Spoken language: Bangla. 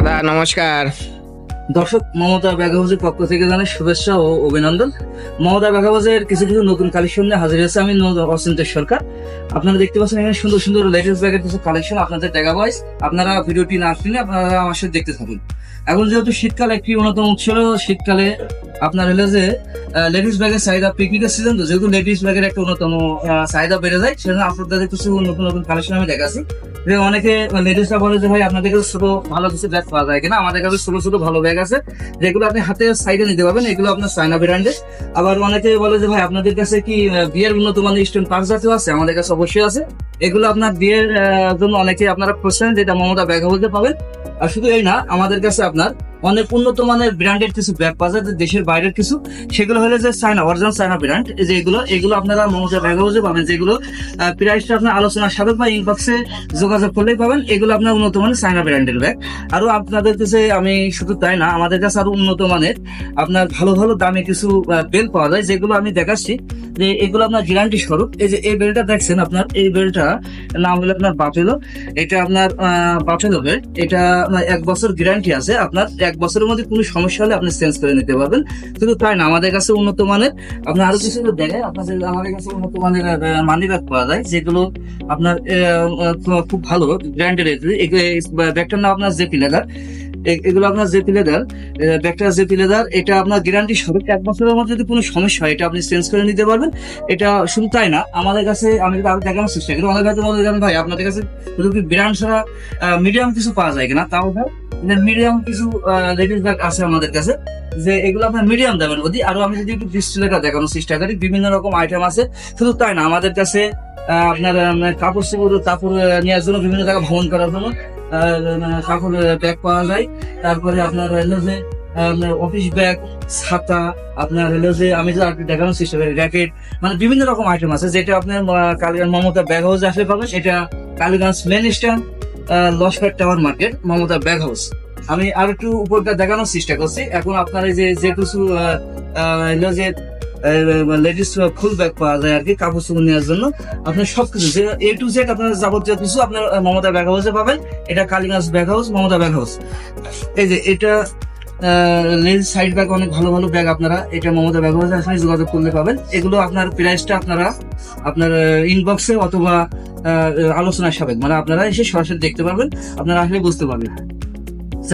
দাদা নমস্কার। দর্শক, মমতা ব্যাগ হাউসের পক্ষ থেকে জানাই শুভেচ্ছা ও অভিনন্দন। মমতা ব্যাগ হাউসের কিছু কিছু নতুন কালেকশন নিয়ে হাজির হয়েছে আমি অচিন্তের সরকার। আপনারা দেখতে পাচ্ছেন এখানে সুন্দর সুন্দর লেটেস্ট ব্যাগের কিছু কালেকশন আপনাদের দেখাবো। আপনারা ভিডিওটি না শুনে আপনারা আমার সাথে দেখতে থাকুন। এখন যেহেতু শীতকাল একটি অন্যতম উৎস, শীতকালে আপনার হলো যে লেডিস ব্যাগের চাহিদা, পিকনিকের সিজন তো যেহেতু লেডিস ব্যাগের একটা অন্যতম চাহিদা বেড়ে যায়, সেজন্য আপনাদের কিছু নতুন নতুন কালেকশন আমি দেখাচ্ছি। যে অনেকে লেডিসরা বলে যে ভাই আপনাদের কাছে ছোট ভালো কিছু ব্যাগ পাওয়া যায় কিনা। আমাদের কাছে ছোট ছোট ভালো ব্যাগ আছে যেগুলো আপনি হাতে সাইডে নিতে পারবেন, এগুলো আপনার চায়না ব্র্যান্ডের। আবার অনেকে বলে যে ভাই আপনাদের কাছে কি বিয়ের উন্নত মানের স্টোন পার্স জাতীয় আছে? আমাদের কাছে অবশ্যই আছে। এগুলো আপনার বিয়ের জন্য অনেকে আপনারা খুঁজছেন, যেটা মমতা ব্যাগ হাউসে পাবেন। আর শুধু এই না, আমাদের কাছে আপনার অনেক উন্নত মানের ব্র্যান্ডের কিছু ব্যাগ পাওয়া যায় দেশের বাইরের কিছু, সেগুলো হলে যে চায়না অরিজিনাল চায়না ব্র্যান্ড। যে এগুলো আপনারা মমতা ব্যাগ হাউসে পাবেন, যেগুলো প্রাইসটা আপনার আলোচনার সাপেক্ষে বা ইনবক্সে যোগাযোগ করলেই পাবেন। এগুলো আপনার উন্নত মানের চায়না ব্র্যান্ডের ব্যাগ। আরো আপনাদের কাছে আমি শুধু তাই না, আমাদের কাছে আরো উন্নত মানের আপনার ভালো ভালো দামে কিছু বেল পাওয়া যায়, যেগুলো আমি দেখাচ্ছি। যে এগুলো আপনার গ্যারান্টি স্বরূপ। এই যে এই বেলটা দেখছেন, আপনার এই বেলটা নাম হলো আপনার বাফেলো। এটা আপনার বাফেলো বেল। এটা 1 বছর গ্যারান্টি আছে। আপনার 1 বছরের মধ্যে কোনো সমস্যা হলে আপনি চেঞ্জ করে নিতে পারবেন। শুধু তাই না, আমাদের কাছে উন্নত মানের আপনার আরো কিছু দেখেন, আমাদের কাছে উন্নত মানের মানি ব্যাগ পাওয়া যায়, যেগুলো আপনার খুব ভালো ব্র্যান্ডের। ব্যাগটার নাম আপনার জেপি লেদার। এগুলো আপনার জেপি লেদার, ব্যাগটা জেপি লেদার। এটা আপনার গ্যারান্টি স্বরূপ 1 বছরের মধ্যে যদি কোনো সমস্যা হয় এটা আপনি চেঞ্জ করে নিতে পারবেন। এটা শুধু তাই না, আমাদের কাছে আমি আরো দেখানোর চেষ্টা করি। অনেক কাছে বলে যাবেন ভাই আপনাদের কাছে শুধু কি ব্র্যান্ড ছাড়া মিডিয়াম কিছু পাওয়া যায় কিনা। তাও ভাই মিডিয়াম কিছু লেডিস ব্যাগ আছে আমাদের কাছে, যে এগুলো আপনার মিডিয়াম দামের মধ্যে। আরো আমি যদি একটু ডিসপ্লেটা দেখানোর চেষ্টা করি, বিভিন্ন রকম আইটেম আছে। শুধু তাই না, আমাদের কাছে আপনার কাপড় নেওয়ার জন্য, বিভিন্ন জায়গায় ভ্রমণ করার জন্য কাপড় ব্যাগ পাওয়া যায়। তারপরে আপনার হলো যে অফিস ব্যাগ, ছাতা, আপনার হলো যে আমি যে দেখানোর চেষ্টা করি র্যাকেট, মানে বিভিন্ন রকম আইটেম আছে, যেটা আপনার কালীগঞ্জ মমতা ব্যাগ হাউস আসলে পাবেন। এটা Kaliganj main stand, Laskar tower market, Mamata bag house. আমি আর একটু উপরটা দেখানোর চেষ্টা করছি। এখন আপনার এই যে কিছু লেডিস ফুল ব্যাগ পাওয়া যায় আর কি, কাপড় চোপড় নেওয়ার জন্য। আপনার সবকিছু যে A to Z আপনার যাবতীয় কিছু আপনার মমতা ব্যাগ হাউসে পাবেন। এটা Kaliganj bag house, Mamata bag house. এই যে এটা লেডিস সাইড ব্যাগ, অনেক ভালো ভালো ব্যাগ আপনারা এটা মমতা ব্যাগ হাউসে আসলে যোগাযোগ করলে পাবেন। এগুলো আপনার প্রাইসটা আপনারা আপনার ইনবক্সে অথবা আলোচনার সাপেক্ষে, মানে আপনারা এসে সরাসরি দেখতে পারবেন, আপনারা আসলে বুঝতে পারবেন।